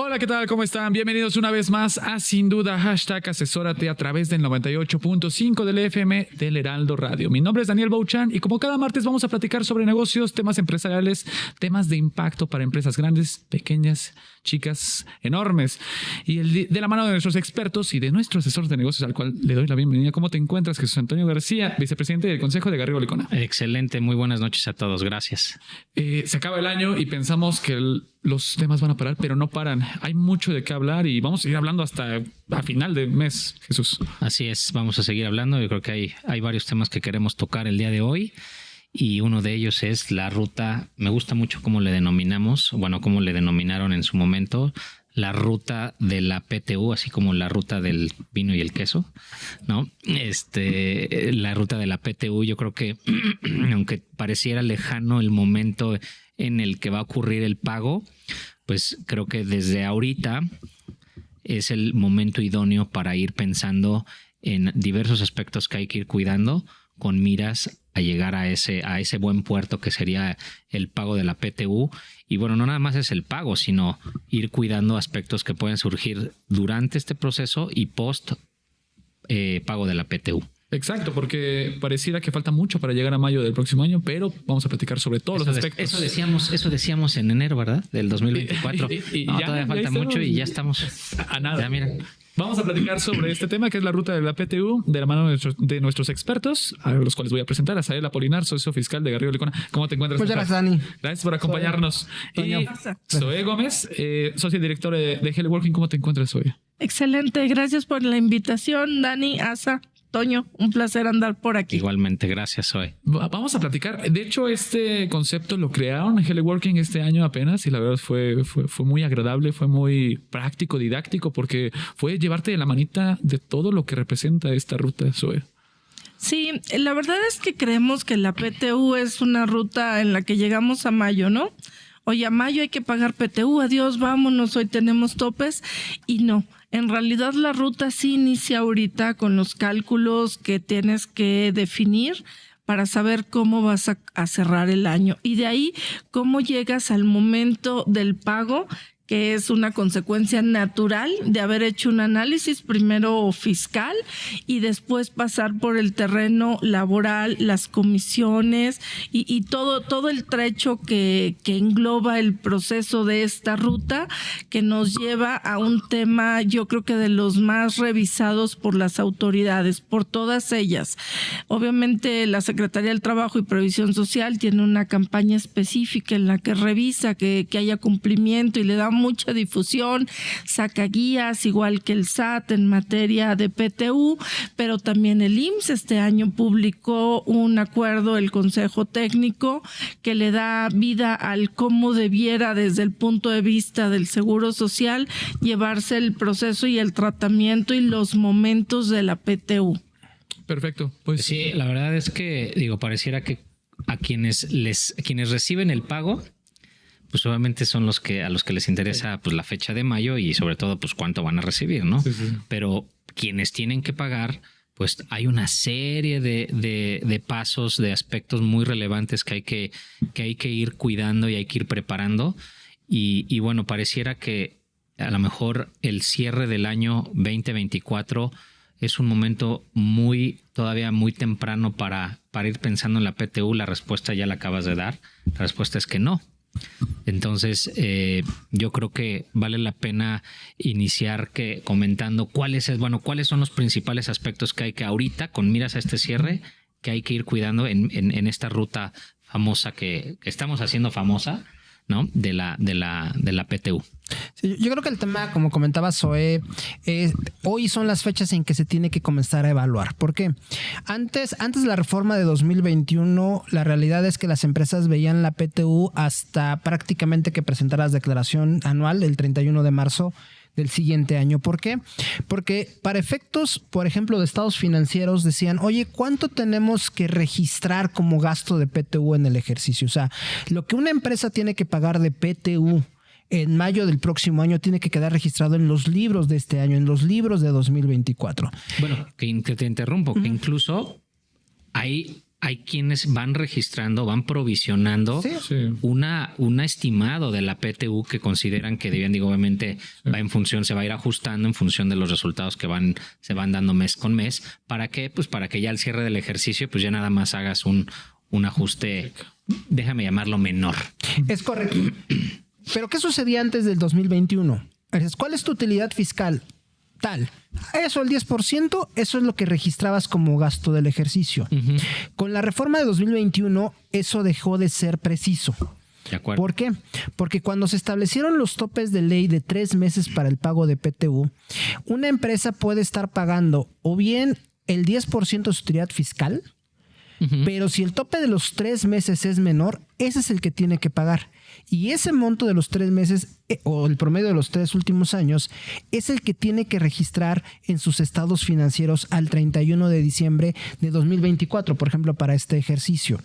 Hola, ¿qué tal? ¿Cómo están? Bienvenidos una vez más a Sin Duda, #asesórate a través del 98.5 del FM del Heraldo Radio. Mi nombre es Daniel Bouchan y como cada martes vamos a platicar sobre negocios, temas empresariales, temas de impacto para empresas grandes, pequeñas, chicas, enormes. Y de la mano de nuestros expertos y de nuestro asesor de negocios, al cual le doy la bienvenida. ¿Cómo te encuentras, Jesús Antonio García, vicepresidente del Consejo de Garrido Licona? Excelente, muy buenas noches a todos, gracias. Se acaba el año y pensamos que los temas van a parar, pero no paran. Hay mucho de qué hablar y vamos a ir hablando hasta a final de mes, Jesús. Así es, vamos a seguir hablando. Yo creo que hay varios temas que queremos tocar el día de hoy y uno de ellos es la ruta. Me gusta mucho cómo le denominamos, cómo le denominaron en su momento, la ruta de la PTU, así como la ruta del vino y el queso, ¿no? La ruta de la PTU, yo creo que aunque pareciera lejano el momento en el que va a ocurrir el pago, pues creo que desde ahorita es el momento idóneo para ir pensando en diversos aspectos que hay que ir cuidando con miras a llegar a ese buen puerto que sería el pago de la PTU. Y bueno, no nada más es el pago, sino ir cuidando aspectos que pueden surgir durante este proceso y post pago de la PTU. Exacto, porque pareciera que falta mucho para llegar a mayo del próximo año, pero vamos a platicar sobre todos los aspectos. Eso decíamos en enero, ¿verdad? Del 2024. y no, ya, todavía falta mucho y ya estamos a nada. Ya, mira. Vamos a platicar sobre este tema que es la ruta de la PTU de la mano de nuestros expertos, a los cuales voy a presentar a Sael Apolinar, socio fiscal de Garrido Licona. ¿Cómo te encuentras? Muchas gracias, Dani. Gracias por acompañarnos. Y Zoe Gómez, socio director de Hello Working. ¿Cómo te encuentras, Zoe? Excelente, gracias por la invitación, Dani, Asa, Toño, un placer andar por aquí. Igualmente, gracias, Zoe. Vamos a platicar. De hecho, este concepto lo crearon en Hello Working este año apenas y la verdad fue muy agradable, fue muy práctico, didáctico, porque fue llevarte de la manita de todo lo que representa esta ruta, Zoe. Sí, la verdad es que creemos que la PTU es una ruta en la que llegamos a mayo, ¿no? Oye, a mayo hay que pagar PTU, adiós, vámonos, hoy tenemos topes. Y no, en realidad la ruta sí inicia ahorita con los cálculos que tienes que definir para saber cómo vas a cerrar el año. Y de ahí, cómo llegas al momento del pago, que es una consecuencia natural de haber hecho un análisis primero fiscal y después pasar por el terreno laboral, las comisiones y todo el trecho que engloba el proceso de esta ruta, que nos lleva a un tema, yo creo que de los más revisados por las autoridades, por todas ellas. Obviamente la Secretaría del Trabajo y Previsión Social tiene una campaña específica en la que revisa que haya cumplimiento y le da mucha difusión, saca guías, igual que el SAT en materia de PTU, pero también el IMSS este año publicó un acuerdo, el Consejo Técnico, que le da vida al cómo debiera desde el punto de vista del Seguro Social llevarse el proceso y el tratamiento y los momentos de la PTU. Perfecto. Pues sí, la verdad es que pareciera que a quienes reciben el pago, pues obviamente son a los que les interesa pues la fecha de mayo y sobre todo pues cuánto van a recibir, ¿no? Sí. Pero quienes tienen que pagar, pues hay una serie de pasos, de aspectos muy relevantes que hay que ir cuidando y hay que ir preparando. Y bueno, pareciera que a lo mejor el cierre del año 2024 es un momento todavía muy temprano para ir pensando en la PTU. La respuesta ya la acabas de dar. La respuesta es que no. Entonces, yo creo que vale la pena iniciar comentando cuáles son los principales aspectos que hay que ahorita, con miras a este cierre, que hay que ir cuidando en esta ruta famosa que estamos haciendo famosa, ¿no? de la PTU. Sí, yo creo que el tema, como comentaba Zoe, hoy son las fechas en que se tiene que comenzar a evaluar. ¿Por qué? Antes de la reforma de 2021, la realidad es que las empresas veían la PTU hasta prácticamente que presentaras declaración anual el 31 de marzo del siguiente año. ¿Por qué? Porque para efectos, por ejemplo, de estados financieros decían, oye, ¿cuánto tenemos que registrar como gasto de PTU en el ejercicio? O sea, lo que una empresa tiene que pagar de PTU en mayo del próximo año tiene que quedar registrado en los libros de este año, en los libros de 2024. Bueno, que te interrumpo, que incluso hay hay quienes van registrando, van provisionando un estimado de la PTU que consideran que debían, obviamente va en función, se va a ir ajustando en función de los resultados que se van dando mes con mes. ¿Para qué? Pues para que ya al cierre del ejercicio, pues ya nada más hagas un ajuste, déjame llamarlo menor. Es correcto. Pero ¿qué sucedía antes del 2021? ¿Cuál es tu utilidad fiscal? Tal. Eso, el 10%, eso es lo que registrabas como gasto del ejercicio. Uh-huh. Con la reforma de 2021, eso dejó de ser preciso. De acuerdo. ¿Por qué? Porque cuando se establecieron los topes de ley de 3 meses para el pago de PTU, una empresa puede estar pagando o bien el 10% de su utilidad fiscal, uh-huh, pero si el tope de los 3 meses es menor, ese es el que tiene que pagar. Y ese monto de los 3 meses o el promedio de los 3 últimos años es el que tiene que registrar en sus estados financieros al 31 de diciembre de 2024, por ejemplo, para este ejercicio.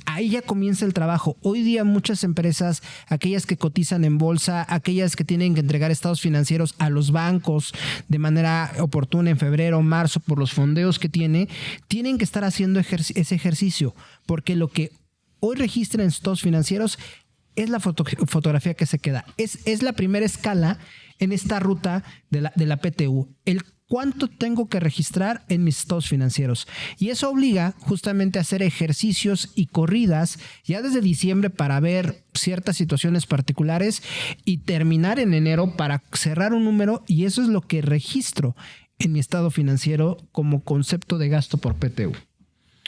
Ahí ya comienza el trabajo. Hoy día muchas empresas, aquellas que cotizan en bolsa, aquellas que tienen que entregar estados financieros a los bancos de manera oportuna en febrero o marzo por los fondeos que tienen que estar haciendo ese ejercicio, porque lo que hoy registran en sus estados financieros es la fotografía que se queda. Es la primera escala en esta ruta de la PTU. El cuánto tengo que registrar en mis estados financieros. Y eso obliga justamente a hacer ejercicios y corridas ya desde diciembre para ver ciertas situaciones particulares y terminar en enero para cerrar un número, y eso es lo que registro en mi estado financiero como concepto de gasto por PTU.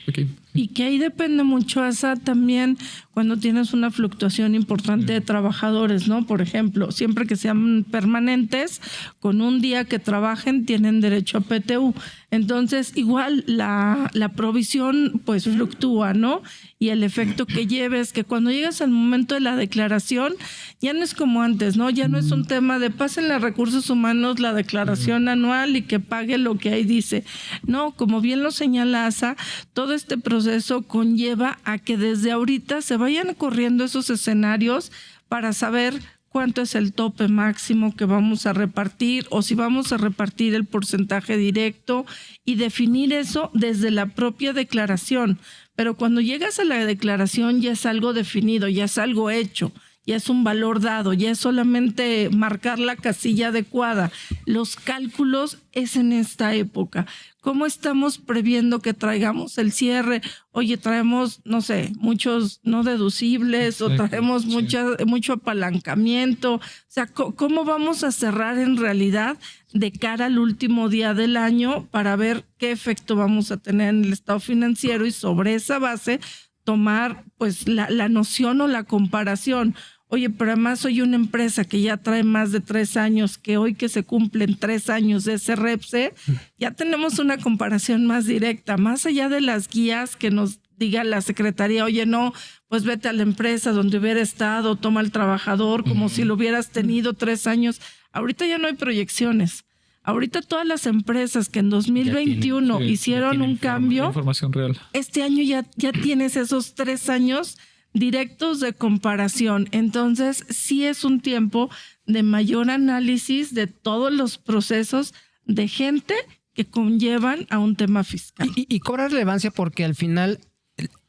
Okay. Y que ahí depende mucho, Asa, también cuando tienes una fluctuación importante de trabajadores, ¿no? Por ejemplo, siempre que sean permanentes, con un día que trabajen tienen derecho a PTU. Entonces, igual la provisión pues fluctúa, ¿no? Y el efecto que lleves, que cuando llegas al momento de la declaración, ya no es como antes, ¿no? Ya no es un tema de pásenle a recursos humanos la declaración anual y que pague lo que ahí dice. No, como bien lo señala Asa, todo este proceso conlleva a que desde ahorita se vayan corriendo esos escenarios para saber cuánto es el tope máximo que vamos a repartir o si vamos a repartir el porcentaje directo y definir eso desde la propia declaración. Pero cuando llegas a la declaración ya es algo definido, ya es algo hecho, ya es un valor dado, ya es solamente marcar la casilla adecuada. Los cálculos es en esta época. ¿Cómo estamos previendo que traigamos el cierre? Oye, traemos, no sé, muchos no deducibles. Exacto, o traemos mucho apalancamiento. O sea, ¿cómo vamos a cerrar en realidad de cara al último día del año para ver qué efecto vamos a tener en el estado financiero y sobre esa base tomar pues la noción o la comparación? Oye, pero además soy una empresa que ya trae más de 3 años, que hoy que se cumplen 3 años de ese REPSE, ya tenemos una comparación más directa, más allá de las guías que nos diga la Secretaría, oye, no, pues vete a la empresa donde hubiera estado, toma al trabajador como si lo hubieras tenido 3 años. Ahorita ya no hay proyecciones. Ahorita todas las empresas que en 2021 hicieron un cambio, información real. Este año ya tienes esos 3 años directos de comparación. Entonces, sí es un tiempo de mayor análisis de todos los procesos de gente que conllevan a un tema fiscal. Y cobra relevancia porque al final,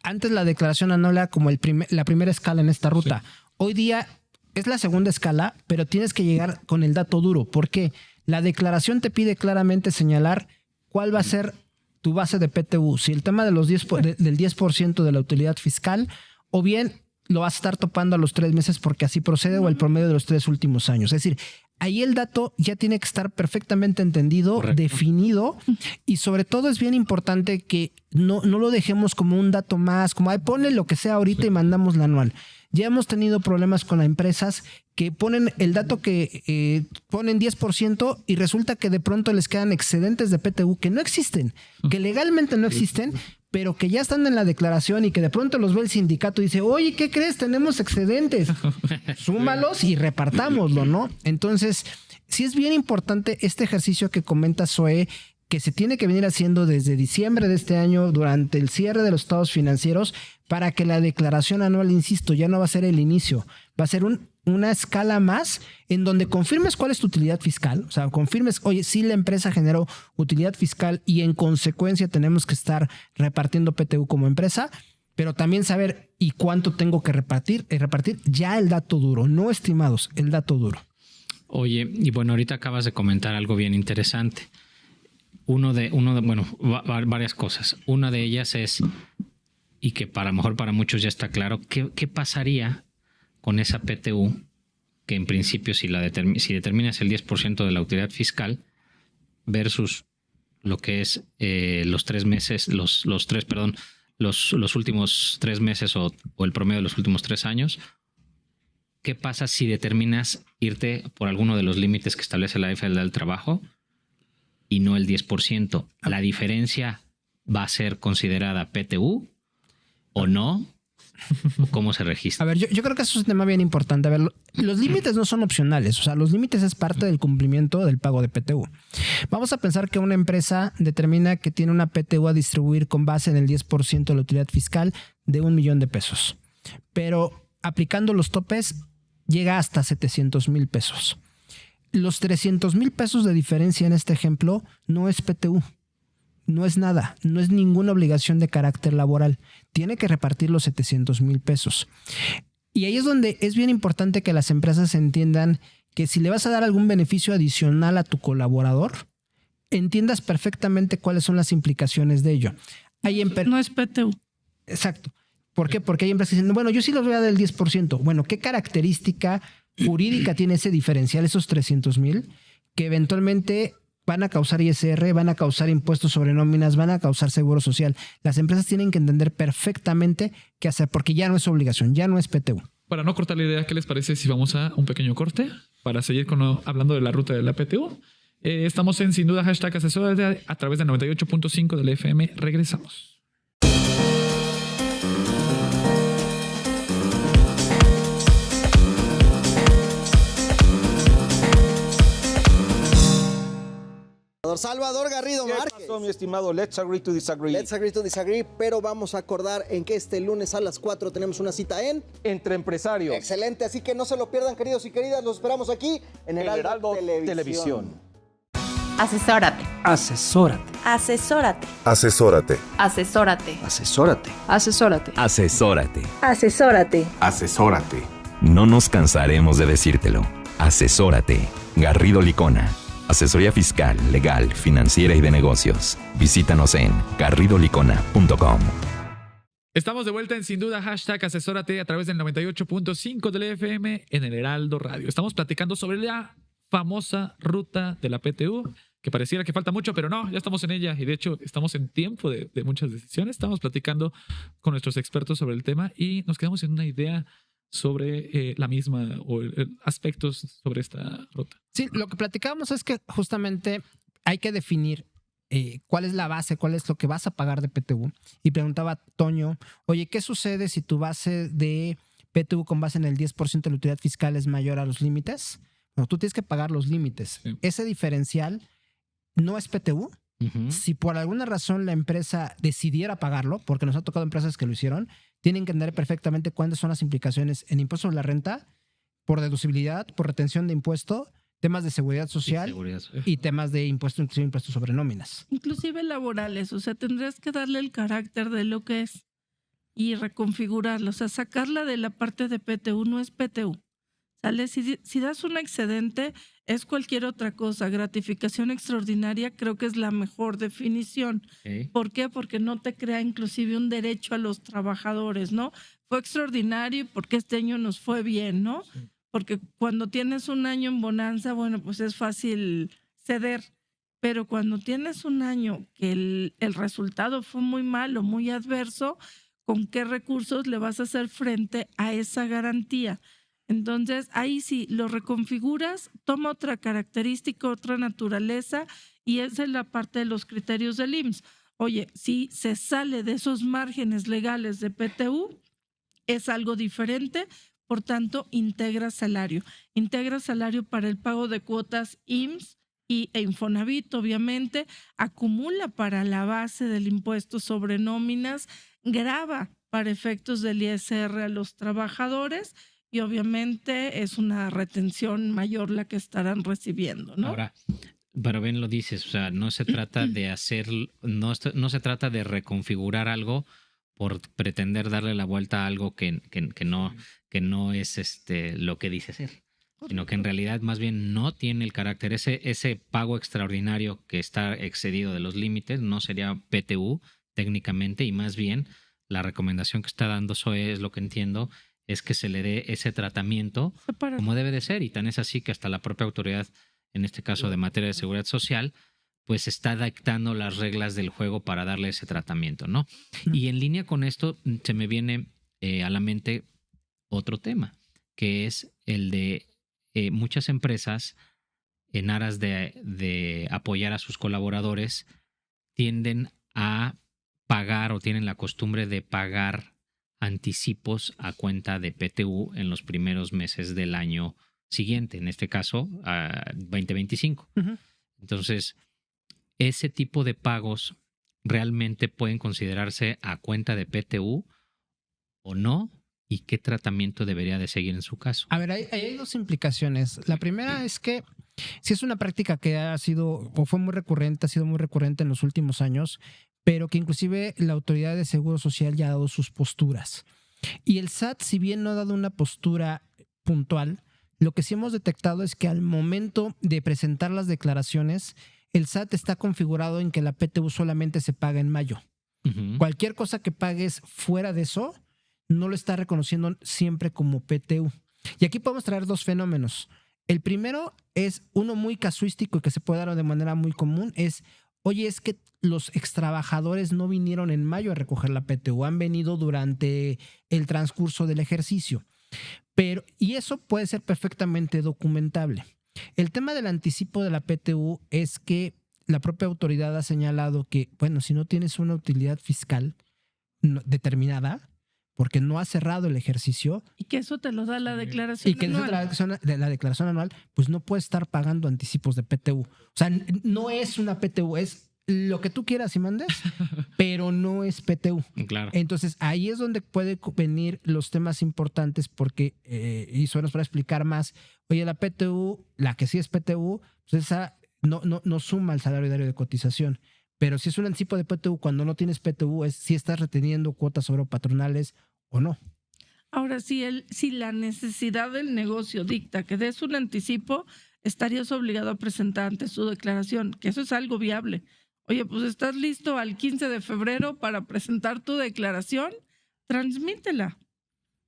antes la declaración anual era como la primera escala en esta ruta. Sí. Hoy día es la segunda escala, pero tienes que llegar con el dato duro. ¿Por qué? La declaración te pide claramente señalar cuál va a ser tu base de PTU. Si el tema de los del 10% de la utilidad fiscal, o bien lo vas a estar topando a los 3 meses porque así procede, o el promedio de los 3 últimos años. Es decir, ahí el dato ya tiene que estar perfectamente entendido, correcto, definido, y sobre todo es bien importante que no lo dejemos como un dato más, como ponle lo que sea ahorita y mandamos la anual. Ya hemos tenido problemas con las empresas que ponen el dato que ponen 10% y resulta que de pronto les quedan excedentes de PTU que no existen, que legalmente no existen, pero que ya están en la declaración y que de pronto los ve el sindicato y dice, oye, ¿qué crees? Tenemos excedentes. Súmalos y repartámoslo, ¿no? Entonces, sí es bien importante este ejercicio que comenta Zoe, que se tiene que venir haciendo desde diciembre de este año durante el cierre de los estados financieros para que la declaración anual, insisto, ya no va a ser el inicio, va a ser un una escala más en donde confirmes cuál es tu utilidad fiscal. O sea, confirmes, oye, sí la empresa generó utilidad fiscal y en consecuencia tenemos que estar repartiendo PTU como empresa, pero también saber y cuánto tengo que repartir ya el dato duro, no estimados, el dato duro. Oye, y bueno, ahorita acabas de comentar algo bien interesante. Varias cosas. Una de ellas es, y que a lo mejor para muchos ya está claro, ¿qué pasaría con esa PTU que en principio si determinas el 10% de la utilidad fiscal versus lo que es los últimos 3 meses o el promedio de los últimos 3 años? ¿Qué pasa si determinas irte por alguno de los límites que establece la FL del trabajo y no el 10%? ¿La diferencia va a ser considerada PTU o no? ¿Cómo se registra? A ver, yo creo que eso es un tema bien importante. A ver, los límites no son opcionales. O sea, los límites es parte del cumplimiento del pago de PTU. Vamos a pensar que una empresa determina que tiene una PTU a distribuir con base en el 10% de la utilidad fiscal de $1,000,000. Pero aplicando los topes llega hasta 700,000 pesos. Los 300,000 pesos de diferencia en este ejemplo no es PTU. No es nada, no es ninguna obligación de carácter laboral. Tiene que repartir los 700,000 pesos. Y ahí es donde es bien importante que las empresas entiendan que si le vas a dar algún beneficio adicional a tu colaborador, entiendas perfectamente cuáles son las implicaciones de ello. No es PTU. Exacto. ¿Por qué? Porque hay empresas que dicen, bueno, yo sí los voy a dar el 10%. Bueno, ¿qué característica jurídica tiene ese diferencial, esos 300,000, que eventualmente van a causar ISR, van a causar impuestos sobre nóminas, van a causar seguro social? Las empresas tienen que entender perfectamente qué hacer, porque ya no es obligación, ya no es PTU. Para no cortar la idea, ¿qué les parece si vamos a un pequeño corte para seguir hablando de la ruta de la PTU? Estamos en Sin Duda #asesórate a través del 98.5 del FM. Regresamos. Salvador Garrido Márquez. ¿Qué pasó, mi estimado? Let's agree to disagree. Let's agree to disagree, pero vamos a acordar en que este lunes a las 4 tenemos una cita en Entre Empresarios. Excelente, así que no se lo pierdan, queridos y queridas. Los esperamos aquí en Heraldo Televisión. Asesórate. Asesórate. Asesórate. Asesórate. Asesórate. Asesórate. Asesórate. Asesórate. Asesórate. Asesórate. No nos cansaremos de decírtelo. Asesórate. Garrido Licona. Asesoría fiscal, legal, financiera y de negocios. Visítanos en garridolicona.com. Estamos de vuelta en Sin Duda #asesórate a través del 98.5 del FM en el Heraldo Radio. Estamos platicando sobre la famosa ruta de la PTU, que pareciera que falta mucho, pero no, ya estamos en ella y de hecho estamos en tiempo de muchas decisiones. Estamos platicando con nuestros expertos sobre el tema y nos quedamos en una idea sobre la misma o aspectos sobre esta ruta. Sí, lo que platicábamos es que justamente hay que definir cuál es la base, cuál es lo que vas a pagar de PTU. Y preguntaba Toño, oye, ¿qué sucede si tu base de PTU con base en el 10% de la utilidad fiscal es mayor a los límites? Bueno, tú tienes que pagar los límites. Sí. Ese diferencial no es PTU. Uh-huh. Si por alguna razón la empresa decidiera pagarlo, porque nos ha tocado empresas que lo hicieron, tienen que entender perfectamente cuáles son las implicaciones en impuesto sobre la renta, por deducibilidad, por retención de impuesto, temas de seguridad social y temas de impuesto, inclusive impuestos sobre nóminas. Inclusive laborales, o sea, tendrías que darle el carácter de lo que es y reconfigurarlo, o sea, sacarla de la parte de PTU, no es PTU. ¿Sale? Si das un excedente, es cualquier otra cosa. Gratificación extraordinaria creo que es la mejor definición. Okay. ¿Por qué? Porque no te crea inclusive un derecho a los trabajadores, ¿no? Fue extraordinario porque este año nos fue bien, ¿no? Sí. Porque cuando tienes un año en bonanza, bueno, pues es fácil ceder. Pero cuando tienes un año que el resultado fue muy malo, muy adverso, ¿con qué recursos le vas a hacer frente a esa garantía? Entonces, ahí sí, lo reconfiguras, toma otra característica, otra naturaleza, y esa es la parte de los criterios del IMSS. Oye, si se sale de esos márgenes legales de PTU, es algo diferente, por tanto, integra salario. Integra salario para el pago de cuotas IMSS e Infonavit, obviamente, acumula para la base del impuesto sobre nóminas, grava para efectos del ISR a los trabajadores, y obviamente es una retención mayor la que estarán recibiendo, ¿no? Ahora, pero bien lo dices, o sea, no se trata de hacer, no se trata de reconfigurar algo por pretender darle la vuelta a algo que no es lo que dice ser, sino que en realidad más bien no tiene el carácter. Ese pago extraordinario que está excedido de los límites no sería PTU técnicamente, y más bien la recomendación que está dando SOE, es lo que entiendo, es que se le dé ese tratamiento como debe de ser, y tan es así que hasta la propia autoridad, en este caso de materia de seguridad social, pues está dictando las reglas del juego para darle ese tratamiento, ¿no? Y en línea con esto se me viene a la mente otro tema, que es el de muchas empresas, en aras de apoyar a sus colaboradores, tienden a pagar o tienen la costumbre de pagar anticipos a cuenta de PTU en los primeros meses del año siguiente, en este caso, a 2025. Ujú. Entonces, ese tipo de pagos realmente pueden considerarse a cuenta de PTU o no, y qué tratamiento debería de seguir en su caso. A ver, hay dos implicaciones. La primera es que si es una práctica que ha sido o fue muy recurrente, ha sido muy recurrente en los últimos años, pero que inclusive la Autoridad de Seguro Social ya ha dado sus posturas. Y el SAT, si bien no ha dado una postura puntual, lo que sí hemos detectado es que al momento de presentar las declaraciones, el SAT está configurado en que la PTU solamente se paga en mayo. Ujú. Cualquier cosa que pagues fuera de eso, no lo está reconociendo siempre como PTU. Y aquí podemos traer dos fenómenos. El primero es uno muy casuístico y que se puede dar de manera muy común, es, oye, es que los extrabajadores no vinieron en mayo a recoger la PTU, han venido durante el transcurso del ejercicio. Y eso puede ser perfectamente documentable. El tema del anticipo de la PTU es que la propia autoridad ha señalado que, bueno, si no tienes una utilidad fiscal determinada, porque no has cerrado el ejercicio, Y que eso te lo da la declaración y que anual. la declaración anual, pues no puedes estar pagando anticipos de PTU. O sea, no es una PTU, es lo que tú quieras y mandes, pero no es PTU. Claro. Entonces, ahí es donde pueden venir los temas importantes porque, y eso nos para explicar más, oye, la PTU, la que sí es PTU, pues esa no suma el salario diario de cotización. Pero si es un anticipo de PTU, cuando no tienes PTU, es si estás reteniendo cuotas patronales o no. Ahora, si la necesidad del negocio dicta que des un anticipo, estarías obligado a presentar ante su declaración, que eso es algo viable. Oye, pues estás listo al 15 de febrero para presentar tu declaración, transmítela.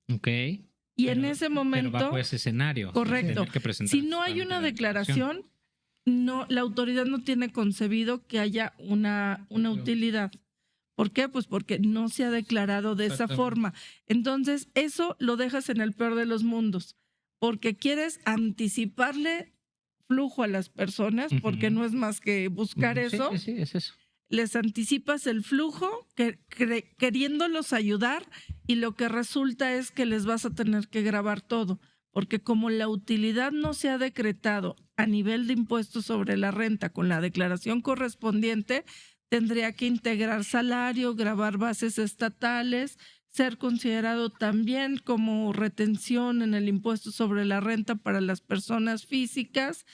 Ok. Y en ese momento, Pero bajo ese escenario. correcto. Tener que presentar Si no hay una declaración, no, la autoridad no tiene concebido que haya una utilidad. ¿Por qué? Pues porque no se ha declarado de esa forma. Entonces, eso lo dejas en el peor de los mundos, porque quieres anticiparle flujo a las personas, porque no es más que buscar eso. Sí, es eso. Les anticipas el flujo, queriéndolos ayudar, y lo que resulta es que les vas a tener que grabar todo, porque como la utilidad no se ha decretado a nivel de impuestos sobre la renta con la declaración correspondiente, tendría que integrar salario, grabar bases estatales, ser considerado también como retención en el impuesto sobre la renta para las personas físicas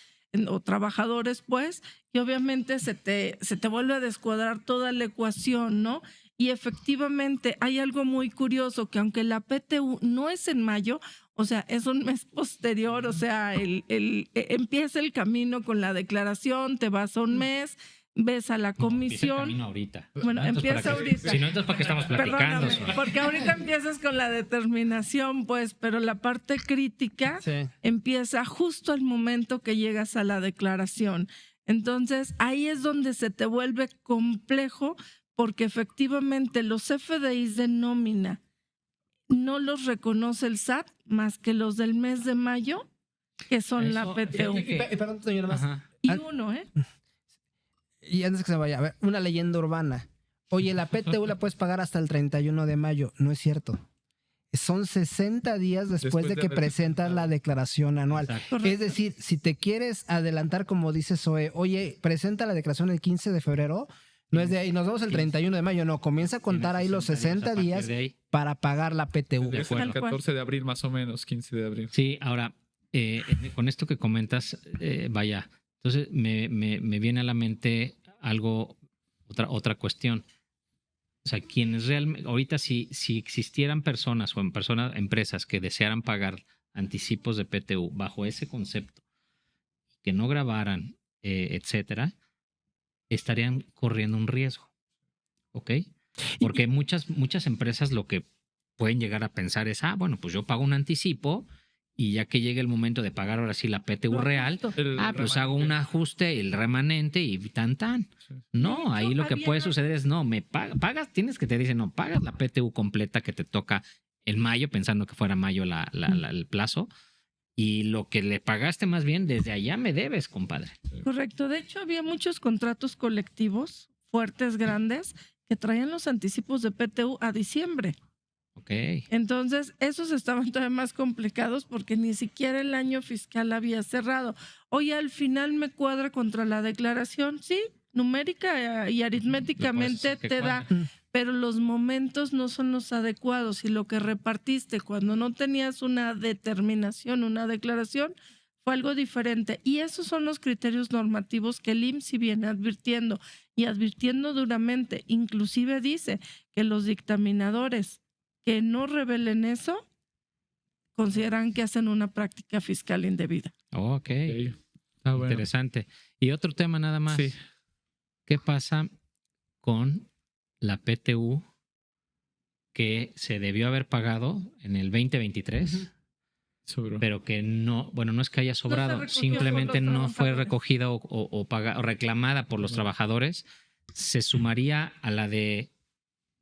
o trabajadores, pues, y obviamente se te vuelve a descuadrar toda la ecuación, ¿no? Y efectivamente hay algo muy curioso, que aunque la PTU no es en mayo, o sea, es un mes posterior, o sea, empieza el camino con la declaración, te vas a un mes, ves a la comisión. Empieza el camino ahorita. Bueno, Entonces, empieza ¿para qué? ahorita. Si no, entonces ¿para qué estamos platicando? Perdóname, porque ahorita empiezas con la determinación, pues, pero la parte crítica empieza justo al momento que llegas a la declaración. Entonces, ahí es donde se te vuelve complejo, porque efectivamente los FDIs de nómina no los reconoce el SAT más que los del mes de mayo, que son la PTU. Perdón, señora, más. Ajá. Y uno, ¿eh? Y antes que se vaya, a ver, una leyenda urbana. Oye, la PTU la puedes pagar hasta el 31 de mayo. No es cierto. Son 60 días después de que haber presentas presentado la declaración anual. Exacto. Es decir, si te quieres adelantar, como dice Zoe, oye, presenta la declaración el 15 de febrero, No es de ahí, nos vamos el 31 de mayo, no, comienza a contar ahí los 60 días para pagar la PTU. Es el 14 de abril más o menos, 15 de abril. Sí, ahora, con esto que comentas, vaya, entonces me viene a la mente algo, otra cuestión. O sea, quienes realmente, ahorita si existieran personas o empresas que desearan pagar anticipos de PTU bajo ese concepto, que no grabaran, etcétera, estarían corriendo un riesgo, ¿ok? Porque muchas empresas lo que pueden llegar a pensar es, bueno, pues yo pago un anticipo y ya que llegue el momento de pagar ahora sí la PTU real, pues hago un ajuste, el remanente y tan. Sí. No, ahí lo que puede suceder es, no, pagas, te dicen, no, pagas la PTU completa que te toca en mayo, pensando que fuera mayo el plazo, y lo que le pagaste más bien, desde allá me debes, compadre. Correcto. De hecho, había muchos contratos colectivos fuertes, grandes, que traían los anticipos de PTU a diciembre. Okay. Entonces, esos estaban todavía más complicados porque ni siquiera el año fiscal había cerrado. Oye, al final me cuadra contra la declaración, sí, numérica y aritméticamente te da, pero los momentos no son los adecuados y lo que repartiste cuando no tenías una determinación, una declaración, fue algo diferente. Y esos son los criterios normativos que el IMSS viene advirtiendo y advirtiendo duramente. Inclusive dice que los dictaminadores que no revelen eso, consideran que hacen una práctica fiscal indebida. Ok. Bueno. Interesante. Y otro tema nada más. Sí. ¿Qué pasa con la PTU que se debió haber pagado en el 2023? Pero que no, bueno, no es que haya sobrado, simplemente no fue recogida o reclamada por los trabajadores. ¿Se sumaría a la del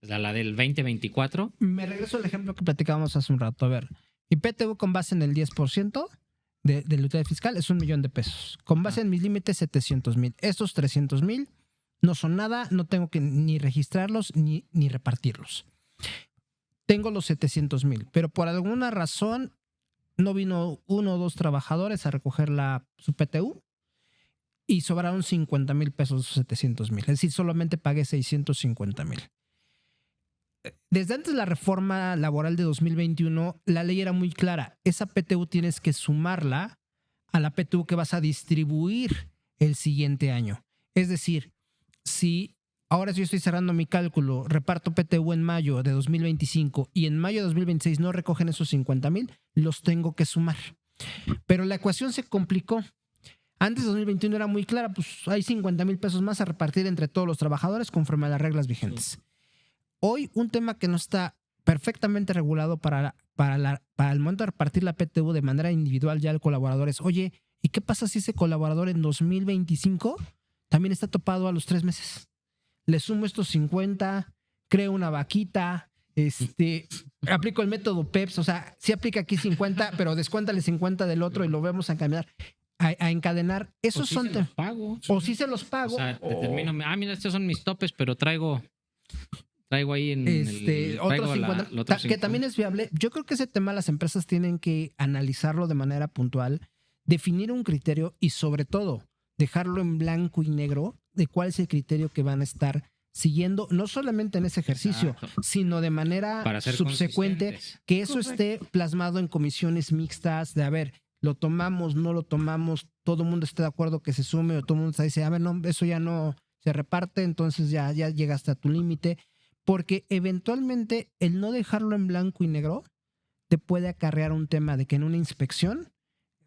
2024? Me regreso al ejemplo que platicábamos hace un rato. A ver, mi PTU con base en el 10% de la utilidad fiscal es $1,000,000. Con base en mis límites, 700,000. Estos 300,000 no son nada, no tengo que ni registrarlos ni repartirlos. Tengo los 700,000, pero por alguna razón no vino 1 o 2 trabajadores a recoger su PTU y sobraron 50,000 pesos esos 700,000. Es decir, solamente pagué 650,000. Desde antes de la reforma laboral de 2021, la ley era muy clara. Esa PTU tienes que sumarla a la PTU que vas a distribuir el siguiente año. Es decir, si ahora yo estoy cerrando mi cálculo, reparto PTU en mayo de 2025 y en mayo de 2026 no recogen esos 50,000, los tengo que sumar. Pero la ecuación se complicó. Antes de 2021 era muy clara, pues hay 50,000 pesos más a repartir entre todos los trabajadores conforme a las reglas vigentes. Hoy, un tema que no está perfectamente regulado para el momento de repartir la PTU de manera individual ya al colaborador es, oye, ¿y qué pasa si ese colaborador en 2025 también está topado a los 3 meses? Le sumo estos 50, creo una vaquita, aplico el método PEPS, o sea, sí aplica aquí 50, pero descuéntale 50 del otro y lo vamos a encadenar. Esos sí son... se los pago. O sí se los pago. O sea, determino, mira, estos son mis topes, pero traigo ahí en otros 50, que también es viable. Yo creo que ese tema las empresas tienen que analizarlo de manera puntual, definir un criterio y sobre todo dejarlo en blanco y negro de cuál es el criterio que van a estar siguiendo, no solamente en ese ejercicio, sino de manera subsecuente, que eso esté plasmado en comisiones mixtas de, a ver, lo tomamos, no lo tomamos, todo el mundo esté de acuerdo que se sume o todo el mundo dice, a ver, no, eso ya no se reparte, entonces ya llegaste a tu límite. Porque eventualmente el no dejarlo en blanco y negro te puede acarrear un tema de que en una inspección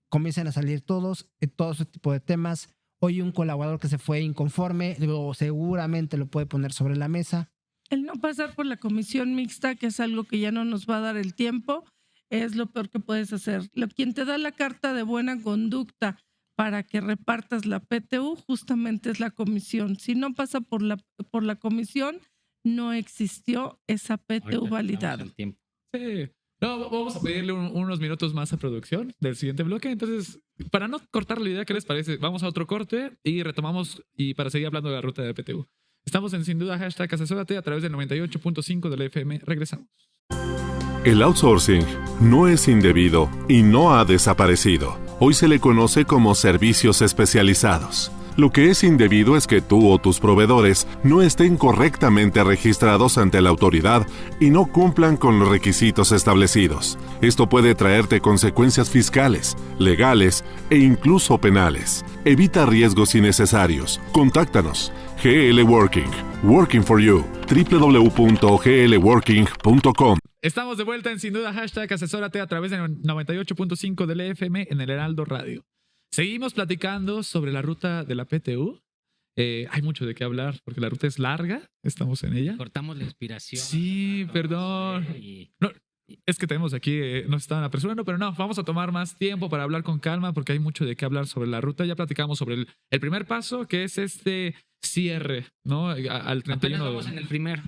comiencen a salir todo ese tipo de temas. Hoy un colaborador que se fue inconforme, luego seguramente lo puede poner sobre la mesa. El no pasar por la comisión mixta, que es algo que ya no nos va a dar el tiempo, es lo peor que puedes hacer. Quien te da la carta de buena conducta para que repartas la PTU justamente es la comisión. Si no pasa por la comisión, no existió esa PTU validada. Sí. No, vamos a pedirle unos minutos más a producción del siguiente bloque. Entonces, para no cortar la idea, ¿qué les parece? Vamos a otro corte y retomamos y para seguir hablando de la ruta de PTU. Estamos en Sin Duda, #asesórate a través del 98.5 de la FM. Regresamos. El outsourcing no es indebido y no ha desaparecido. Hoy se le conoce como servicios especializados. Lo que es indebido es que tú o tus proveedores no estén correctamente registrados ante la autoridad y no cumplan con los requisitos establecidos. Esto puede traerte consecuencias fiscales, legales e incluso penales. Evita riesgos innecesarios. Contáctanos. GL Working. Working for you. www.glworking.com. Estamos de vuelta en Sin Duda Hashtag Asesórate a través de 98.5 del FM en el Heraldo Radio. Seguimos platicando sobre la ruta de la PTU. Hay mucho de qué hablar porque la ruta es larga. Estamos en ella. Cortamos la inspiración. Sí, perdón. No, es que tenemos aquí, nos estaban apresurando, pero no, vamos a tomar más tiempo para hablar con calma porque hay mucho de qué hablar sobre la ruta. Ya platicamos sobre el primer paso, que es este cierre, ¿no? Al 31. Vamos en el primer.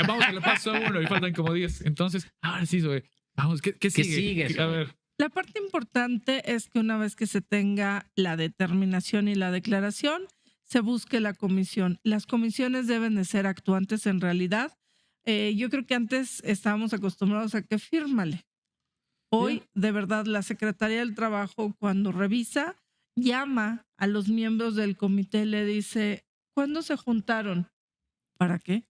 Vamos al paso 1 y faltan como 10. Entonces, ahora sí, Zoe. Vamos, ¿qué sigue? A ver. La parte importante es que una vez que se tenga la determinación y la declaración, se busque la comisión. Las comisiones deben de ser actuantes en realidad. Yo creo que antes estábamos acostumbrados a que fírmale. Hoy, de verdad, la Secretaría del Trabajo, cuando revisa, llama a los miembros del comité y le dice, ¿cuándo se juntaron? ¿Para qué?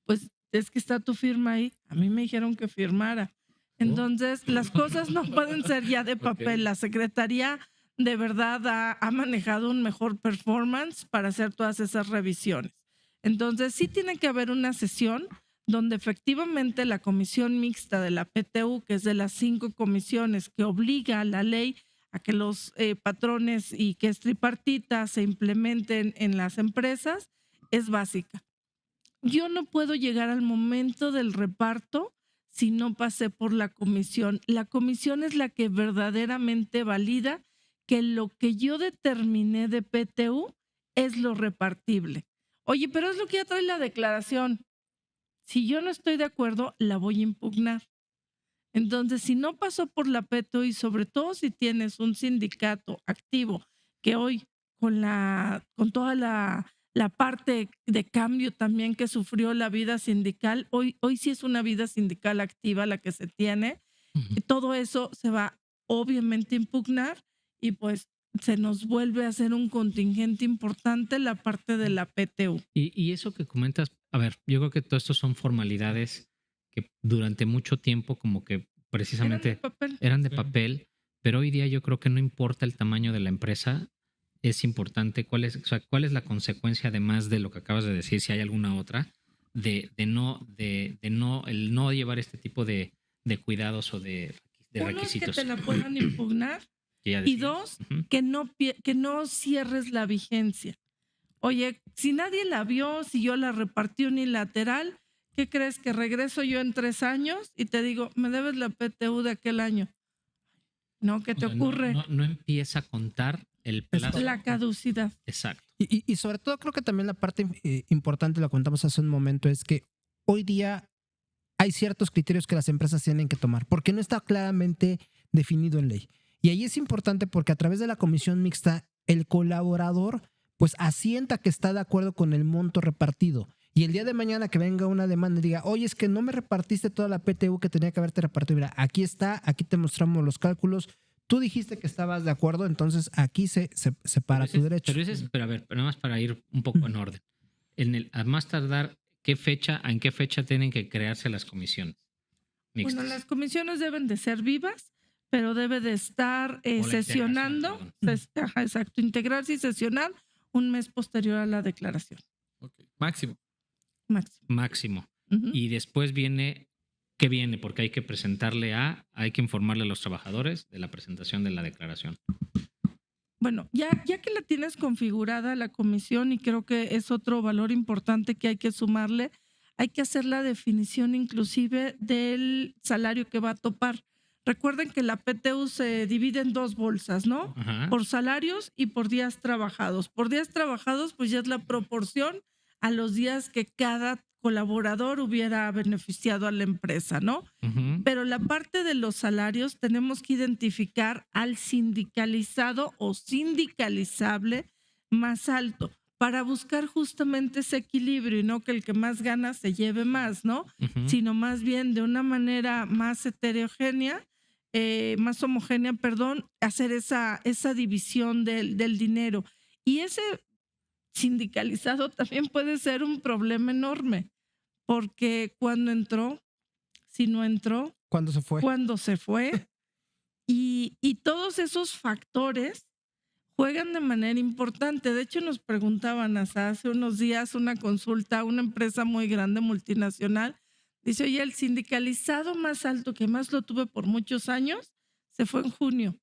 Pues es que está tu firma ahí. A mí me dijeron que firmara. Entonces, las cosas no pueden ser ya de papel. Okay. La Secretaría de verdad ha manejado un mejor performance para hacer todas esas revisiones. Entonces, sí tiene que haber una sesión donde efectivamente la comisión mixta de la PTU, que es de las 5 comisiones que obliga a la ley a que los patrones y que es tripartita se implementen en las empresas, es básica. Yo no puedo llegar al momento del reparto si no pasé por la comisión. La comisión es la que verdaderamente valida que lo que yo determiné de PTU es lo repartible. Oye, pero es lo que ya trae la declaración. Si yo no estoy de acuerdo, la voy a impugnar. Entonces, si no pasó por la PTU y sobre todo si tienes un sindicato activo que hoy con toda la parte de cambio también que sufrió la vida sindical, hoy sí es una vida sindical activa la que se tiene. Y todo eso se va obviamente a impugnar y pues se nos vuelve a hacer un contingente importante la parte de la PTU. Y eso que comentas, a ver, yo creo que todo esto son formalidades que durante mucho tiempo como que precisamente eran de papel, pero hoy día yo creo que no importa el tamaño de la empresa, es importante cuál es la consecuencia, además de lo que acabas de decir, si hay alguna otra, de no llevar este tipo de cuidados o de requisitos. Uno, que te la puedan impugnar y dos, que no cierres la vigencia. Oye, si nadie la vio, si yo la repartí unilateral, ¿qué crees? Que regreso yo en 3 años y te digo, me debes la PTU de aquel año. No, ¿qué te ocurre? No empieza a contar el plazo. La caducidad. Exacto. Y sobre todo creo que también la parte importante, lo contamos hace un momento, es que hoy día hay ciertos criterios que las empresas tienen que tomar, porque no está claramente definido en ley. Y ahí es importante porque a través de la comisión mixta, el colaborador pues asienta que está de acuerdo con el monto repartido. Y el día de mañana que venga una demanda y diga, oye, es que no me repartiste toda la PTU que tenía que haberte repartido. Mira, aquí está, aquí te mostramos los cálculos. Tú dijiste que estabas de acuerdo, entonces aquí se para tu derecho. Pero a ver, nada más para ir un poco en orden. A más tardar, ¿en qué fecha tienen que crearse las comisiones mixtas? Bueno, las comisiones deben de ser vivas, pero debe de estar sesionando. Exacto, integrarse y sesionar un mes posterior a la declaración. Okay. Máximo. Y después viene, ¿qué viene? Porque hay que hay que informarle a los trabajadores de la presentación de la declaración. Bueno, ya que la tienes configurada la comisión, y creo que es otro valor importante que hay que sumarle, hay que hacer la definición inclusive del salario que va a topar. Recuerden que la PTU se divide en 2 bolsas, ¿no? Ajá. Por salarios y por días trabajados. Por días trabajados, pues ya es la proporción a los días que cada colaborador hubiera beneficiado a la empresa, ¿no? Uh-huh. Pero la parte de los salarios tenemos que identificar al sindicalizado o sindicalizable más alto para buscar justamente ese equilibrio y no que el que más gana se lleve más, ¿no? Uh-huh. Sino más bien de una manera más heterogénea, más homogénea, hacer esa división del dinero. Y ese sindicalizado también puede ser un problema enorme, porque cuando entró, si no entró, ¿Cuándo se fue? cuando se fue, y todos esos factores juegan de manera importante. De hecho, nos preguntaban hasta hace unos días una consulta a una empresa muy grande, multinacional. Dice, oye, el sindicalizado más alto, que más lo tuve por muchos años, se fue en junio.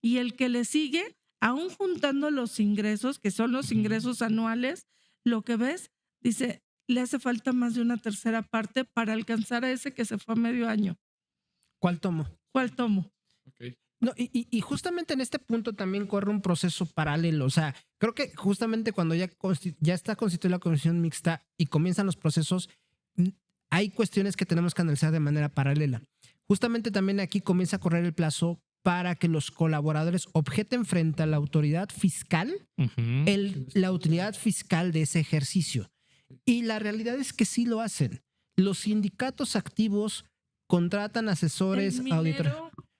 Y el que le sigue, aún juntando los ingresos, que son los ingresos anuales, lo que ves, dice, le hace falta más de una tercera parte para alcanzar a ese que se fue a medio año. ¿Cuál tomo? ¿Cuál tomo? Ok. No, y justamente en este punto también corre un proceso paralelo. O sea, creo que justamente cuando ya está constituida la comisión mixta y comienzan los procesos, hay cuestiones que tenemos que analizar de manera paralela. Justamente también aquí comienza a correr el plazo para que los colaboradores objeten frente a la autoridad fiscal la utilidad fiscal de ese ejercicio. Y la realidad es que sí lo hacen. Los sindicatos activos contratan asesores, El minero, auditores.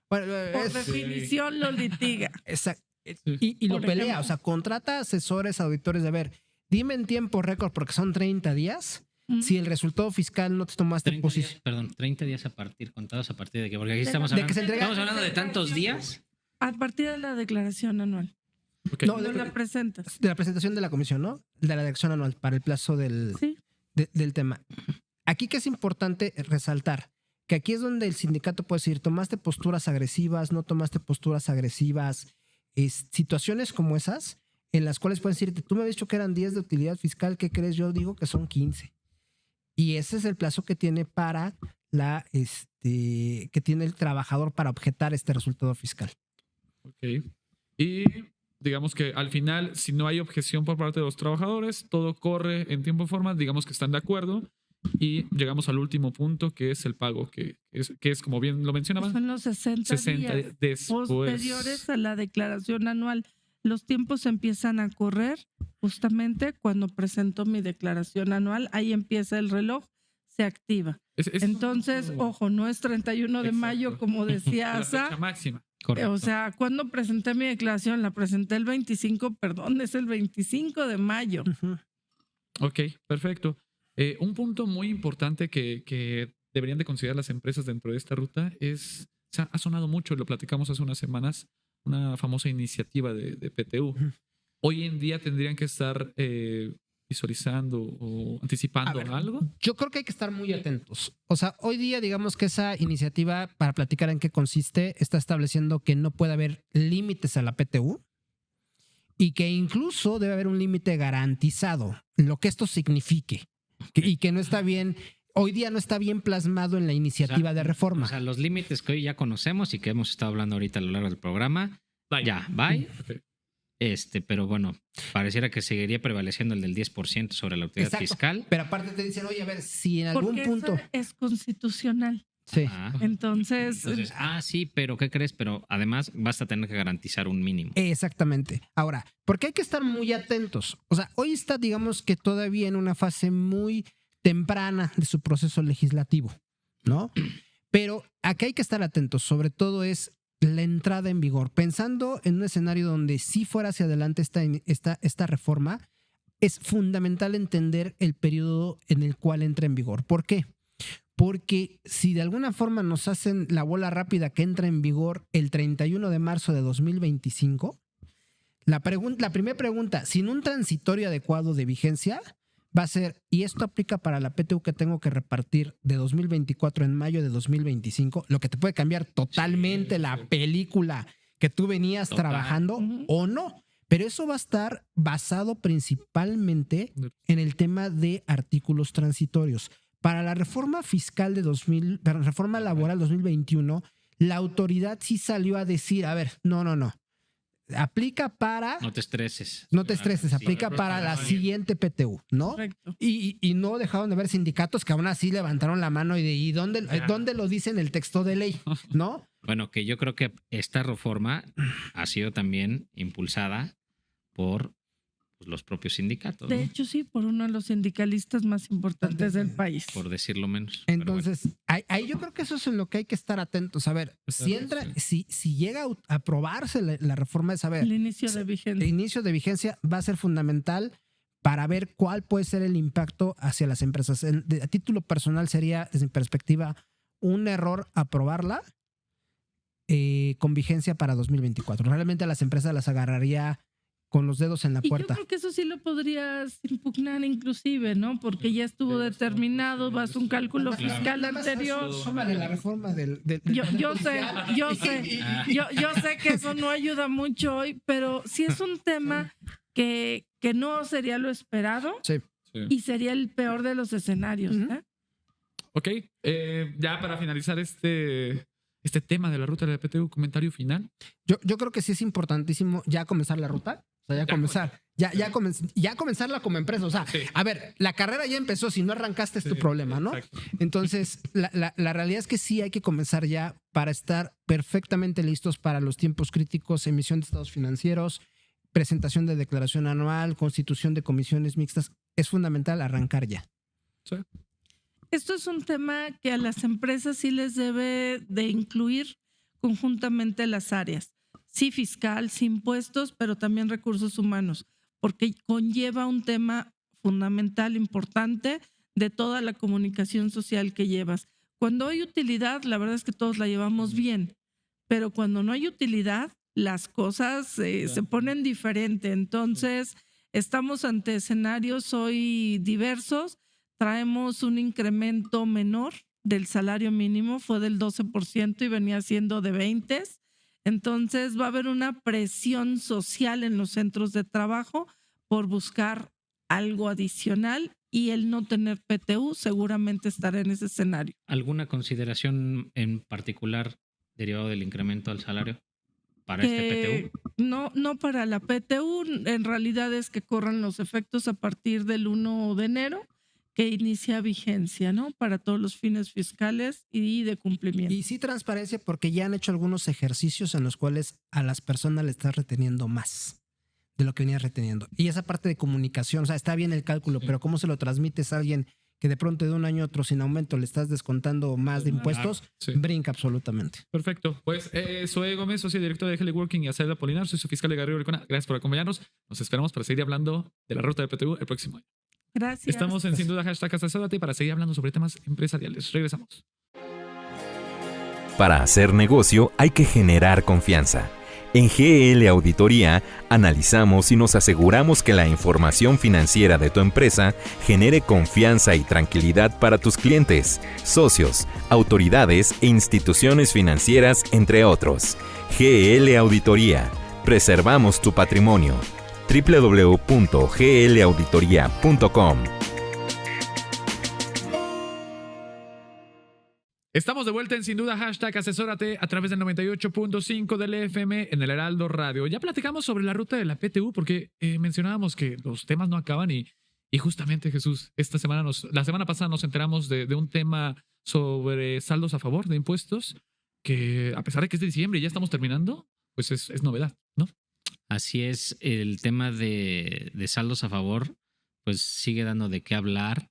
Bueno, por definición, lo litiga. Exacto. Y lo Por pelea, ejemplo. o sea, contrata asesores, auditores de, a ver, dime en tiempo récord, porque son 30 días, si el resultado fiscal no te tomaste 30 posición. días, perdón, 30 días contados a partir de que, porque aquí De estamos de que hablando, se entrega- estamos hablando de tantos días. A partir de la declaración anual. Ok. No, No la presentas. De la presentación de la comisión, ¿no? De la elección anual para el plazo del Sí. tema. Aquí que es importante resaltar que aquí es donde el sindicato puede decir, tomaste posturas agresivas, no tomaste posturas agresivas, situaciones como esas en las cuales pueden decirte, tú me habías dicho que eran 10 de utilidad fiscal, ¿qué crees? Yo digo que son 15. Y ese es el plazo que tiene para que tiene el trabajador para objetar este resultado fiscal. Ok. Y digamos que al final, si no hay objeción por parte de los trabajadores, todo corre en tiempo y forma, digamos que están de acuerdo y llegamos al último punto, que es el pago, que es como bien lo mencionaban, Son los 60 días después. posteriores a la declaración anual. Los tiempos empiezan a correr justamente cuando presento mi declaración anual. Ahí empieza el reloj, se activa. Entonces, ojo, no es 31 de Exacto. mayo, como decía La fecha Asa. máxima. Correcto. O sea, cuando presenté mi declaración, la presenté el 25, perdón, es el 25 de mayo. Ok, perfecto. Un punto muy importante que deberían de considerar las empresas dentro de esta ruta es, o sea, ha sonado mucho, lo platicamos hace unas semanas, una famosa iniciativa de PTU. Hoy en día tendrían que estar visualizando o anticipando A ver, algo. Yo creo que hay que estar muy atentos. O sea, hoy día digamos que esa iniciativa, para platicar en qué consiste, está estableciendo que no puede haber límites a la PTU y que incluso debe haber un límite garantizado, lo que esto signifique. Y que no está bien, hoy día no está bien plasmado en la iniciativa de reforma. O sea, los límites que hoy ya conocemos y que hemos estado hablando ahorita a lo largo del programa, ya, bye. Ok. Pero bueno, pareciera que seguiría prevaleciendo el del 10% sobre la utilidad Exacto. fiscal. Pero aparte te dicen, oye, a ver, si en algún Porque punto... eso es constitucional. Sí. Ah, Entonces, sí, pero ¿qué crees? Pero además vas a tener que garantizar un mínimo. Exactamente. Ahora, porque hay que estar muy atentos. O sea, hoy está, digamos que todavía en una fase muy temprana de su proceso legislativo, ¿no? Pero aquí hay que estar atentos. Sobre todo es la entrada en vigor. Pensando en un escenario donde si fuera hacia adelante esta reforma, es fundamental entender el periodo en el cual entra en vigor. ¿Por qué? Porque si de alguna forma nos hacen la bola rápida que entra en vigor el 31 de marzo de 2025, la primera pregunta, sin un transitorio adecuado de vigencia, va a ser, ¿y esto aplica para la PTU que tengo que repartir de 2024 en mayo de 2025? Lo que te puede cambiar totalmente la película que tú venías trabajando o no. Pero eso va a estar basado principalmente en el tema de artículos transitorios. Para la reforma fiscal para la reforma laboral 2021, la autoridad sí salió a decir, a ver, no. Aplica para... No te estreses. No te estreses, aplica para la siguiente PTU, ¿no? correcto. Y no dejaron de haber sindicatos que aún así levantaron la mano ¿y dónde lo dice en el texto de ley? ¿No? Bueno, que yo creo que esta reforma ha sido también impulsada por pues, los propios sindicatos. De ¿no? hecho, sí, por uno de los sindicalistas más importantes del país. Por decirlo menos. Entonces, ahí yo creo que eso es en lo que hay que estar atentos. A ver, si llega a aprobarse la reforma de saber, El inicio de vigencia. el inicio de vigencia va a ser fundamental para ver cuál puede ser el impacto hacia las empresas. A título personal sería, desde mi perspectiva, un error aprobarla con vigencia para 2024. Realmente a las empresas las agarraría con los dedos en la Y puerta. yo creo que eso sí lo podrías impugnar inclusive, ¿no? Porque ya estuvo determinado, vas a un cálculo fiscal anterior. Súmale la reforma del Yo sé que eso no ayuda mucho hoy, pero sí es un tema que no sería lo esperado Sí. y sería el peor de los escenarios. ¿eh? Ok, ya para finalizar este tema de la ruta de la PTU, comentario final. Yo creo que sí es importantísimo ya comenzar la ruta. O sea, ya comenzarla como empresa. O sea, Sí. a ver, la carrera ya empezó. Si no arrancaste es tu problema, ¿no? Exacto. Entonces, la realidad es que sí hay que comenzar ya para estar perfectamente listos para los tiempos críticos, emisión de estados financieros, presentación de declaración anual, constitución de comisiones mixtas. Es fundamental arrancar ya. Sí. Esto es un tema que a las empresas sí les debe de incluir conjuntamente las áreas. Sí fiscal, sí impuestos, pero también recursos humanos, porque conlleva un tema fundamental, importante, de toda la comunicación social que llevas. Cuando hay utilidad, la verdad es que todos la llevamos bien, pero cuando no hay utilidad, las cosas se ponen diferente. Entonces, estamos ante escenarios hoy diversos. Traemos un incremento menor del salario mínimo, fue del 12% y venía siendo de 20%. Entonces va a haber una presión social en los centros de trabajo por buscar algo adicional y el no tener PTU seguramente estará en ese escenario. ¿Alguna consideración en particular derivado del incremento al salario para este PTU? No para la PTU, en realidad es que corran los efectos a partir del 1 de enero, que inicia vigencia, ¿no? Para todos los fines fiscales y de cumplimiento. Y sí transparencia porque ya han hecho algunos ejercicios en los cuales a las personas le estás reteniendo más de lo que venías reteniendo. Y esa parte de comunicación, o sea, está bien el cálculo, pero ¿cómo se lo transmites a alguien que de pronto de un año a otro sin aumento le estás descontando más de impuestos? Sí. Brinca absolutamente. Perfecto. Pues Zoe Gómez, socio director de GL Working y Acelda Polinar, socio fiscal de Garrido Licona. Gracias por acompañarnos. Nos esperamos para seguir hablando de la ruta de PTU el próximo año. Gracias. Estamos en Sin Duda #asesórate para seguir hablando sobre temas empresariales. Regresamos. Para hacer negocio hay que generar confianza. En GL Auditoría analizamos y nos aseguramos que la información financiera de tu empresa genere confianza y tranquilidad para tus clientes, socios, autoridades e instituciones financieras, entre otros. GL Auditoría. Preservamos tu patrimonio. www.glauditoria.com. Estamos de vuelta en Sin Duda #asesórate a través del 98.5 del FM en el Heraldo Radio. Ya platicamos sobre la ruta de la PTU porque mencionábamos que los temas no acaban y justamente, Jesús, la semana pasada nos enteramos de un tema sobre saldos a favor de impuestos que, a pesar de que es de diciembre y ya estamos terminando, pues es novedad, ¿no? Así es, el tema de saldos a favor, pues sigue dando de qué hablar.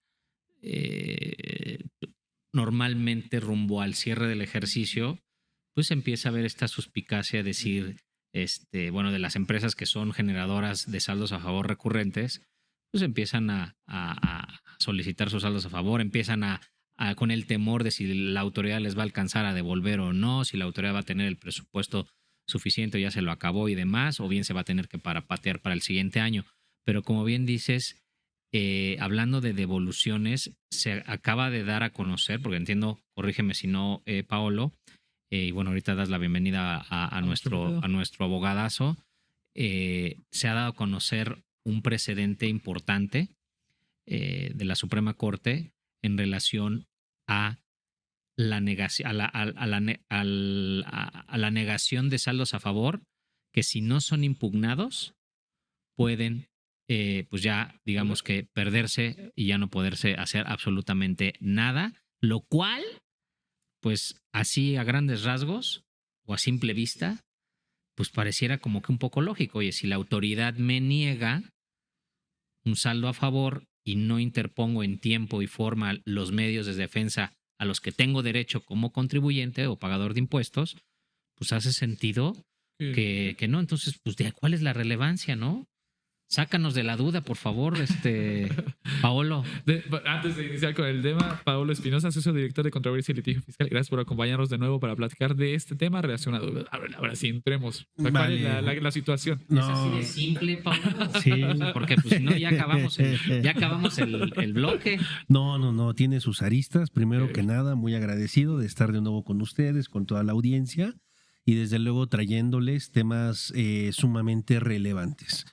Normalmente rumbo al cierre del ejercicio, pues empieza a haber esta suspicacia, decir, de las empresas que son generadoras de saldos a favor recurrentes, pues empiezan a solicitar sus saldos a favor, empiezan con el temor de si la autoridad les va a alcanzar a devolver o no, si la autoridad va a tener el presupuesto suficiente, ya se lo acabó y demás, o bien se va a tener que patear para el siguiente año. Pero como bien dices, hablando de devoluciones, se acaba de dar a conocer, porque entiendo, corrígeme si no, Paolo, y bueno, ahorita das la bienvenida a nuestro abogadazo, se ha dado a conocer un precedente importante de la Suprema Corte en relación a la negación de saldos a favor que, si no son impugnados, pueden pues ya digamos que perderse y ya no poderse hacer absolutamente nada, lo cual pues así a grandes rasgos o a simple vista pues pareciera como que un poco lógico. Oye, si la autoridad me niega, un saldo a favor y no interpongo en tiempo y forma los medios de defensa a los que tengo derecho como contribuyente o pagador de impuestos, pues hace sentido que no. Entonces, pues, ¿cuál es la relevancia, no? Sácanos de la duda, por favor, Paolo. Antes de iniciar con el tema, Paolo Espinosa, asesor director de Controversia y Litigio Fiscal. Gracias por acompañarnos de nuevo para platicar de este tema relacionado. Ahora sí, entremos. ¿Cuál es la situación? No. ¿Es así de simple, Paolo? Sí. Porque pues si no, ya acabamos el bloque. No, tiene sus aristas. Primero que nada, muy agradecido de estar de nuevo con ustedes, con toda la audiencia y desde luego trayéndoles temas sumamente relevantes.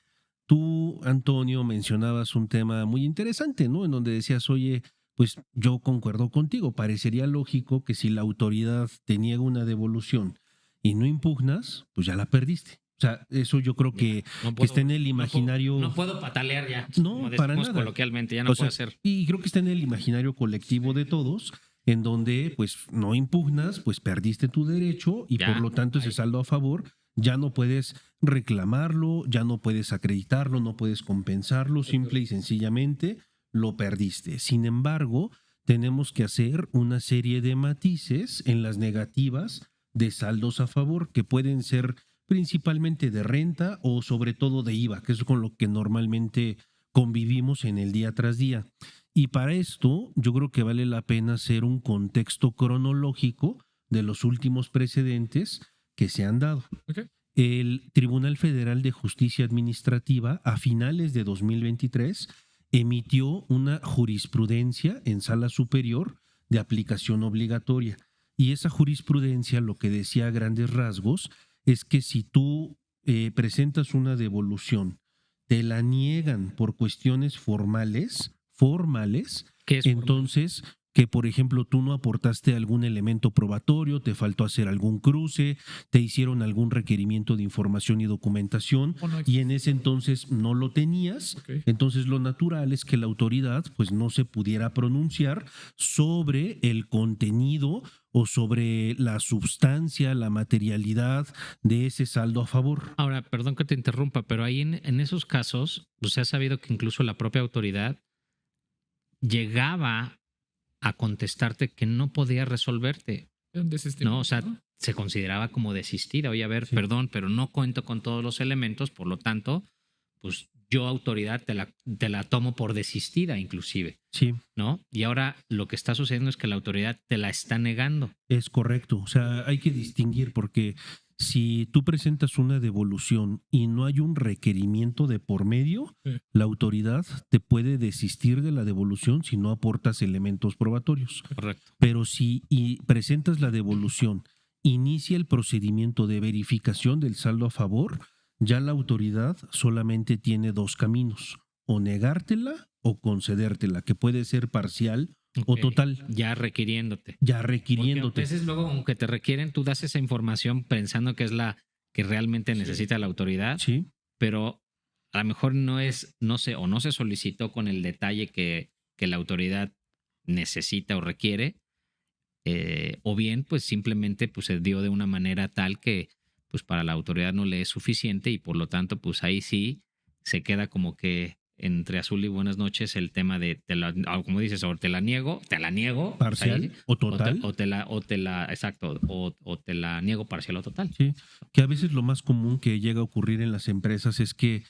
Tú, Antonio, mencionabas un tema muy interesante, ¿no? En donde decías, oye, pues yo concuerdo contigo. Parecería lógico que si la autoridad te niega una devolución y no impugnas, pues ya la perdiste. O sea, eso yo creo que está en el imaginario. No puedo patalear ya. No, para nada. Coloquialmente, ya no puedo hacer. Y creo que está en el imaginario colectivo de todos, en donde, pues, no impugnas, pues perdiste tu derecho y por lo tanto ese saldo a favor ya no puedes reclamarlo, ya no puedes acreditarlo, no puedes compensarlo, simple y sencillamente lo perdiste. Sin embargo, tenemos que hacer una serie de matices en las negativas de saldos a favor que pueden ser principalmente de renta o sobre todo de IVA, que es con lo que normalmente convivimos en el día tras día. Y para esto yo creo que vale la pena hacer un contexto cronológico de los últimos precedentes que se han dado. Okay. El Tribunal Federal de Justicia Administrativa a finales de 2023 emitió una jurisprudencia en sala superior de aplicación obligatoria. Y esa jurisprudencia lo que decía a grandes rasgos es que si tú presentas una devolución, te la niegan por cuestiones formales, ¿qué es entonces que, por ejemplo, tú no aportaste algún elemento probatorio, te faltó hacer algún cruce, te hicieron algún requerimiento de información y documentación y en ese entonces no lo tenías, entonces lo natural es que la autoridad pues no se pudiera pronunciar sobre el contenido o sobre la sustancia, la materialidad de ese saldo a favor. Ahora, perdón que te interrumpa, pero ahí en esos casos pues se ha sabido que incluso la propia autoridad llegaba a contestarte que no podía resolverte. No, o sea, se consideraba como desistida. Oye, a ver, perdón, pero no cuento con todos los elementos, por lo tanto, pues yo, autoridad, te la tomo por desistida, inclusive. Sí. ¿No? Y ahora lo que está sucediendo es que la autoridad te la está negando. Es correcto. O sea, hay que distinguir porque si tú presentas una devolución y no hay un requerimiento de por medio, la autoridad te puede desistir de la devolución si no aportas elementos probatorios. Correcto. Pero si presentas la devolución, inicia el procedimiento de verificación del saldo a favor, ya la autoridad solamente tiene dos caminos, o negártela o concedértela, que puede ser parcial o total. Ya requiriéndote. Porque a veces luego, aunque te requieren, tú das esa información pensando que es la que realmente necesita la autoridad. Sí. Pero a lo mejor no se solicitó con el detalle que la autoridad necesita o requiere. O bien, pues simplemente pues, se dio de una manera tal que pues para la autoridad no le es suficiente y por lo tanto, pues ahí sí se queda como que entre azul y buenas noches el tema de, como dices, o te la niego. Parcial ahí, o total. O te la niego parcial o total. Sí, que a veces lo más común que llega a ocurrir en las empresas es que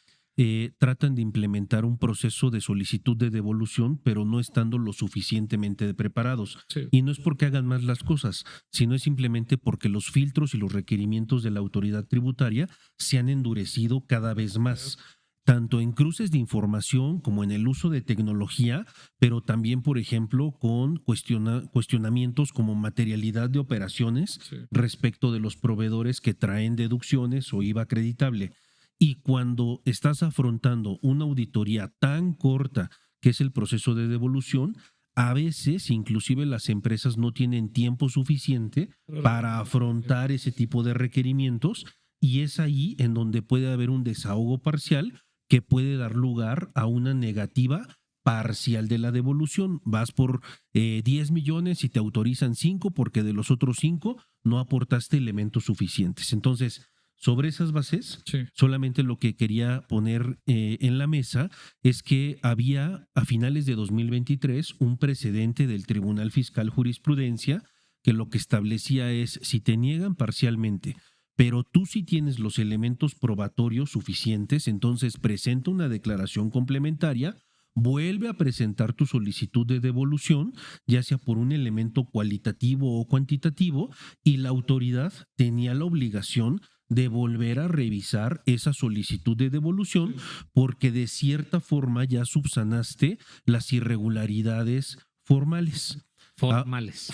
tratan de implementar un proceso de solicitud de devolución, pero no estando lo suficientemente preparados. Sí. Y no es porque hagan más las cosas, sino es simplemente porque los filtros y los requerimientos de la autoridad tributaria se han endurecido cada vez más. Tanto en cruces de información como en el uso de tecnología, pero también, por ejemplo, con cuestionamientos como materialidad de operaciones respecto de los proveedores que traen deducciones o IVA acreditable. Y cuando estás afrontando una auditoría tan corta, que es el proceso de devolución, a veces inclusive las empresas no tienen tiempo suficiente para afrontar ese tipo de requerimientos y es ahí en donde puede haber un desahogo parcial que puede dar lugar a una negativa parcial de la devolución. Vas por 10 millones y te autorizan 5 porque de los otros 5 no aportaste elementos suficientes. Entonces, Sobre esas bases, Sí. solamente lo que quería poner en la mesa es que había a finales de 2023 un precedente del Tribunal Fiscal Jurisprudencia que lo que establecía es si te niegan parcialmente, pero tú sí tienes los elementos probatorios suficientes, entonces presenta una declaración complementaria, vuelve a presentar tu solicitud de devolución, ya sea por un elemento cualitativo o cuantitativo, y la autoridad tenía la obligación de volver a revisar esa solicitud de devolución porque de cierta forma ya subsanaste las irregularidades formales. Formales.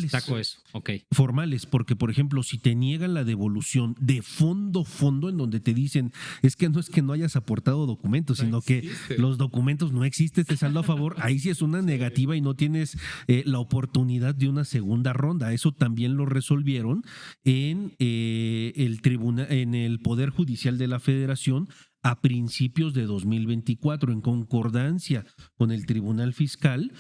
Destaco eso, ok. Formales, porque por ejemplo, si te niegan la devolución de fondo, en donde te dicen, es que no hayas aportado documentos, sino que los documentos no existe este saldo a favor, ahí sí es una negativa y no tienes la oportunidad de una segunda ronda. Eso también lo resolvieron en el tribunal, en el Poder Judicial de la Federación, a principios de 2024, en concordancia con el Tribunal Fiscal.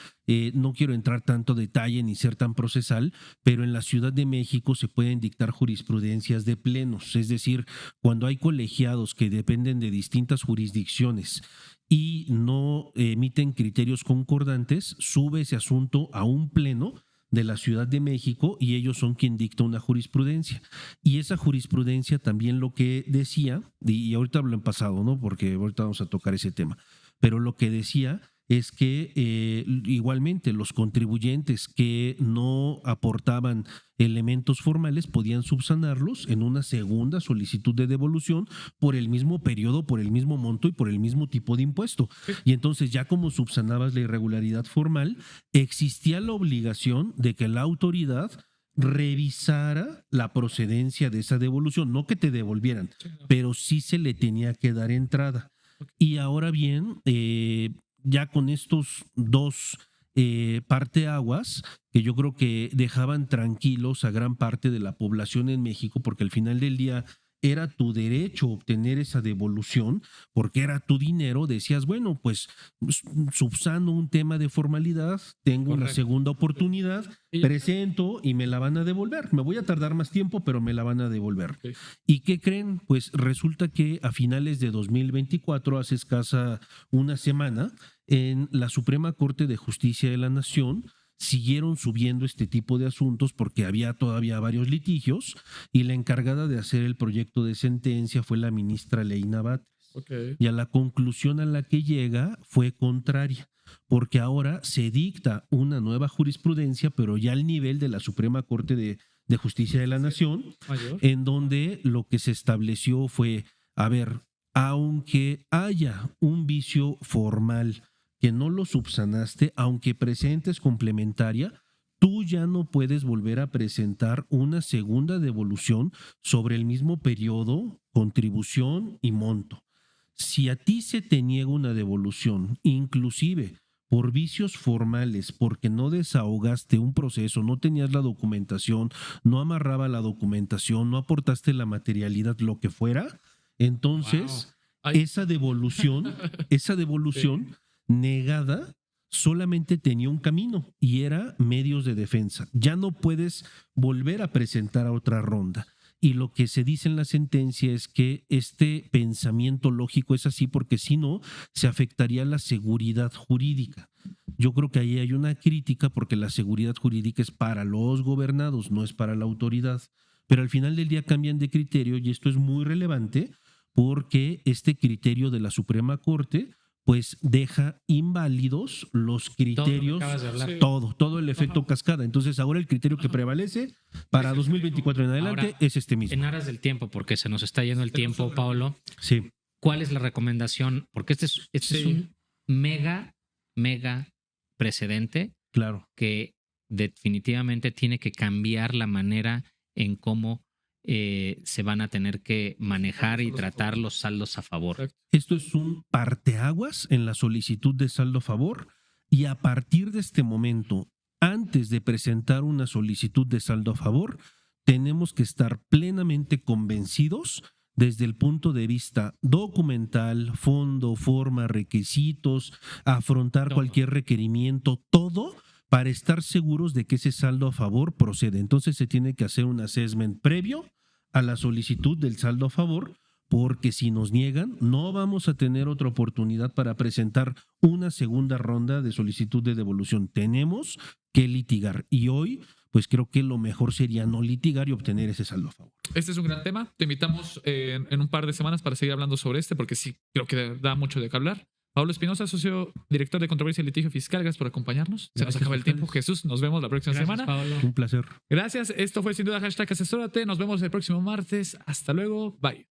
No quiero entrar tanto detalle ni ser tan procesal, pero en la Ciudad de México se pueden dictar jurisprudencias de plenos, es decir, cuando hay colegiados que dependen de distintas jurisdicciones y no emiten criterios concordantes, sube ese asunto a un pleno de la Ciudad de México y ellos son quien dicta una jurisprudencia. Y esa jurisprudencia también lo que decía, y ahorita hablo en pasado, ¿no? Porque ahorita vamos a tocar ese tema, pero lo que decía es que igualmente los contribuyentes que no aportaban elementos formales podían subsanarlos en una segunda solicitud de devolución por el mismo periodo, por el mismo monto y por el mismo tipo de impuesto. Y entonces ya como subsanabas la irregularidad formal, existía la obligación de que la autoridad revisara la procedencia de esa devolución, no que te devolvieran, pero sí se le tenía que dar entrada. Y ahora bien, ya con estos dos parteaguas que yo creo que dejaban tranquilos a gran parte de la población en México, porque al final del día era tu derecho obtener esa devolución, porque era tu dinero, decías, bueno, pues subsano un tema de formalidad, tengo una segunda oportunidad, presento y me la van a devolver. Me voy a tardar más tiempo, pero me la van a devolver. Okay. ¿Y qué creen? Pues resulta que a finales de 2024, hace escasa una semana, en la Suprema Corte de Justicia de la Nación, siguieron subiendo este tipo de asuntos porque había todavía varios litigios y la encargada de hacer el proyecto de sentencia fue la ministra Leina Batres. Okay. Y a la conclusión a la que llega fue contraria, porque ahora se dicta una nueva jurisprudencia, pero ya al nivel de la Suprema Corte de Justicia de la Nación, en donde lo que se estableció fue, a ver, aunque haya un vicio formal que no lo subsanaste, aunque presentes complementaria, tú ya no puedes volver a presentar una segunda devolución sobre el mismo periodo, contribución y monto. Si a ti se te niega una devolución, inclusive por vicios formales, porque no desahogaste un proceso, no tenías la documentación, no amarraba la documentación, no aportaste la materialidad, lo que fuera, entonces esa devolución negada solamente tenía un camino y era medios de defensa. Ya no puedes volver a presentar a otra ronda. Y lo que se dice en la sentencia es que este pensamiento lógico es así porque si no, se afectaría la seguridad jurídica. Yo creo que ahí hay una crítica porque la seguridad jurídica es para los gobernados, no es para la autoridad. Pero al final del día cambian de criterio y esto es muy relevante porque este criterio de la Suprema Corte pues deja inválidos los criterios, todo el efecto cascada. Entonces ahora el criterio que prevalece para 2024 en adelante ahora, es este mismo. En aras del tiempo, porque se nos está yendo el tiempo, Paulo. Sí. ¿Cuál es la recomendación? Porque este es un mega precedente. Claro. Que definitivamente tiene que cambiar la manera en cómo se van a tener que manejar y tratar los saldos a favor. Esto es un parteaguas en la solicitud de saldo a favor y a partir de este momento, antes de presentar una solicitud de saldo a favor, tenemos que estar plenamente convencidos desde el punto de vista documental, fondo, forma, requisitos, afrontar cualquier requerimiento, todo para estar seguros de que ese saldo a favor procede. Entonces se tiene que hacer un assessment previo a la solicitud del saldo a favor, porque si nos niegan, no vamos a tener otra oportunidad para presentar una segunda ronda de solicitud de devolución. Tenemos que litigar y hoy, pues creo que lo mejor sería no litigar y obtener ese saldo a favor. Este es un gran tema. Te invitamos en un par de semanas para seguir hablando sobre porque sí, creo que da mucho de qué hablar. Pablo Espinosa, socio director de Controversia y Litigio Fiscal, gracias por acompañarnos. Se nos acaba el tiempo. Jesús, nos vemos la próxima semana. Pablo. Un placer. Gracias. Esto fue sin duda hashtag Asesórate. Nos vemos el próximo martes. Hasta luego. Bye.